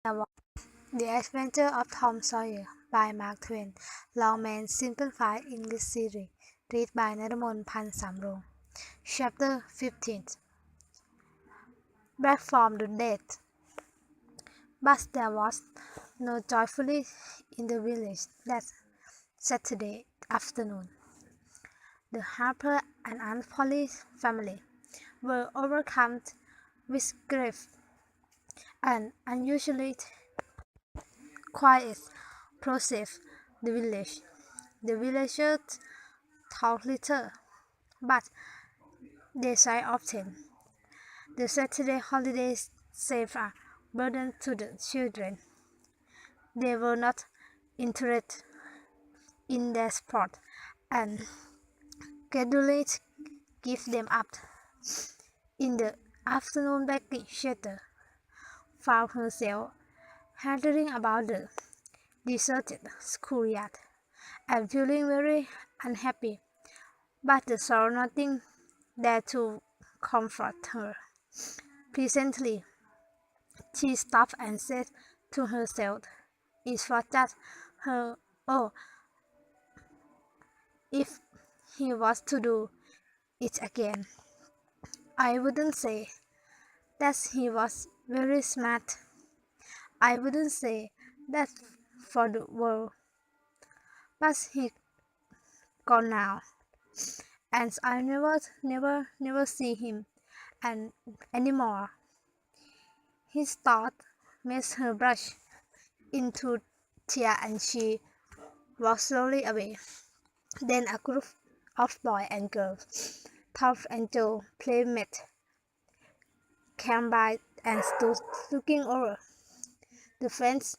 The Adventure of Tom Sawyer by Mark Twain. Longman Simplified English Series. Read by Naramon Pansamrong. Chapter 15. Back from the dead. But there was no joyfully in the village that Saturday afternoon. The Harper and Aunt Polly family were overcome with grief, and unusually quiet process the village. The villagers talk little, but they sigh often. The Saturday holidays saved a burden to the children. They were not interested in their sport, and gradually give them up. In the afternoon, Becky Shatter found herself wandering about the deserted schoolyard and feeling very unhappy, but there saw nothing there to comfort her. Presently, she stopped and said to herself, "It was just her. Oh, if he was to do it again, I wouldn't say that he was very smart. I wouldn't say that for the world. But he gone now, and I never see him and anymore." His thought made her blush into tears, and she walked slowly away. Then a group of boys and girls, Tom and Joe, playmate, came by and stood looking over the fence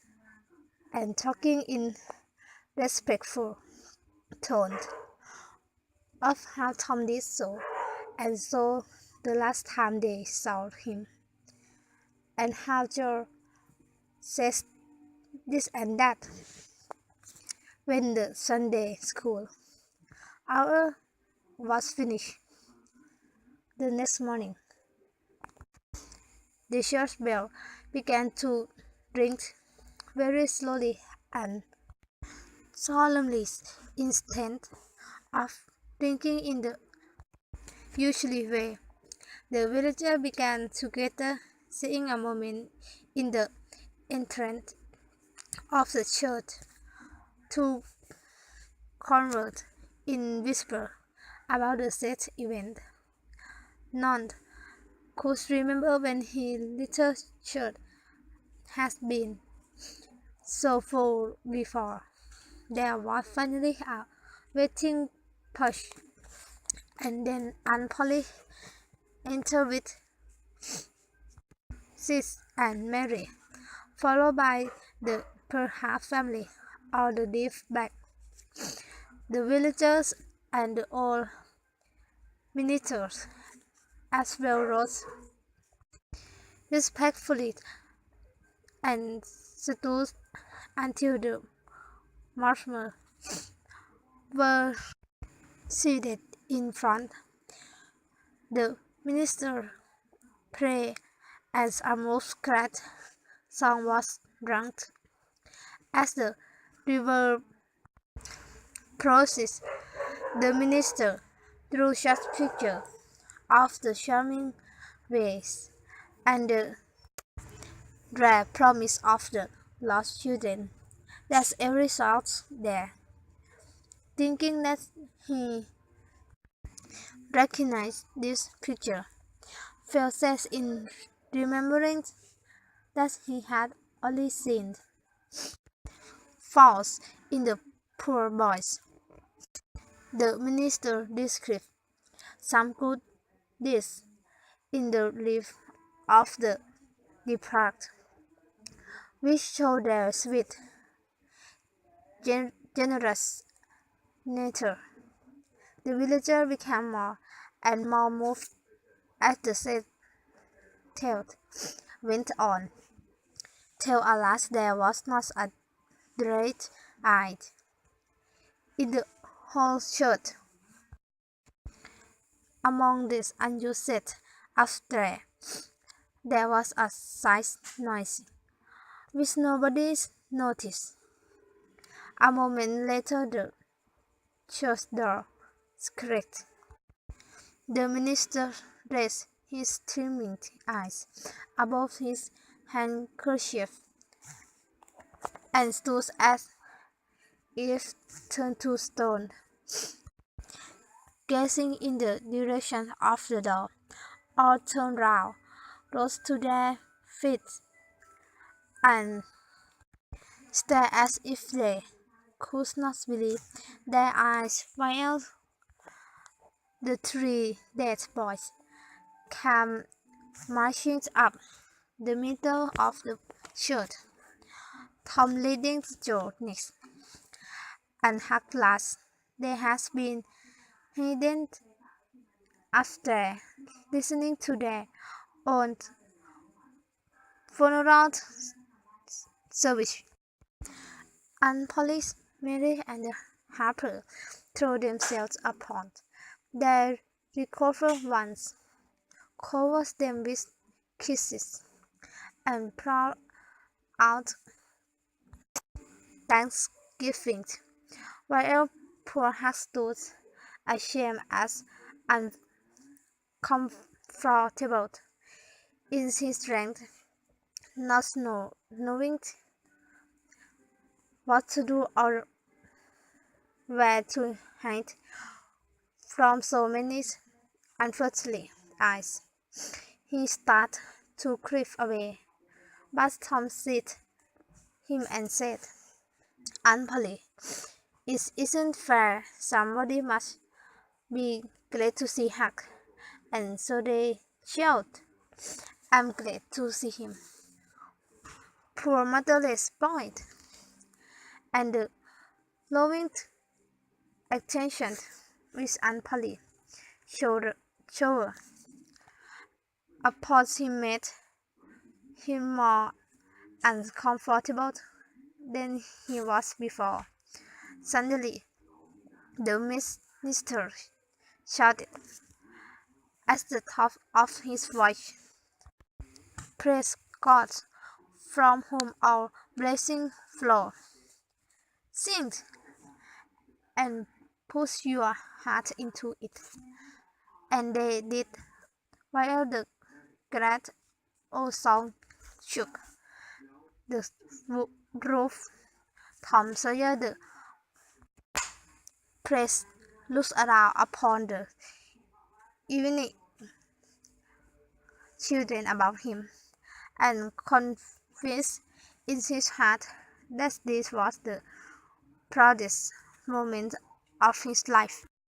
and talking in respectful tones of how Tom did so, and so the last time they saw him, and how Joe says this and that. When the Sunday school hour was finished, the next morning, the church bell began to ring very slowly and solemnly. Instead of ringing in the usual way, the villagers began together, sitting a moment in the entrance of the church to converse in whisper about the said event. None could remember when his little church had been so full before. There was finally a waiting push, and then Aunt Polly entered with Sis and Mary, followed by the Perhaps family, all the deaf back. The villagers and the old ministers as well rose respectfully and stood until the marshmallows were seated in front. The minister prayed as a most glad song was drunk. As the river processed, the minister drew such picture of the charming ways and the rare promise of the lost children that every thought there, thinking that he recognized this picture, felt sad in remembering that he had only seen faults in the poor boys. The minister described some good deeds in the life of the departed, which showed their sweet, generous nature. The villager became more and more moved as the said tale went on, till at last there was not a dread eyed in the whole church. Among this unused set of there was a slight noise, which nobody noticed. A moment later, the church door creaked. The minister raised his streaming eyes above his handkerchief and stood as if turned to stone, gazing in the direction of the door. All turned round, rose to their feet, and stared as if they could not believe their eyes while the three dead boys came marching up the middle of the church, Tom leading Joe next, and at last they had been hidden after listening to their own funeral service. And police, Mary and Harper threw themselves upon their recovered ones, covered them with kisses, and poured out thanksgiving, while poor Huck stood ashamed as uncomfortable in his strength, not knowing what to do or where to hide from so many unfortunate eyes. He started to creep away, but Tom seized him and said, "Aunt Polly, it isn't fair. Somebody must be glad to see Huck." And so they shouted, "I'm glad to see him." Poor motherless boy! And the loving attention which Aunt Polly showed upon him made him more uncomfortable than he was before. Suddenly, the minister shouted at the top of his voice, "Praise God, from whom all blessings flow. Sing, and push your heart into it." And they did, while the great old song shook the roof. Tom Sawyer the priest looked around upon the evening children about him, and confessed in his heart that this was the proudest moment of his life.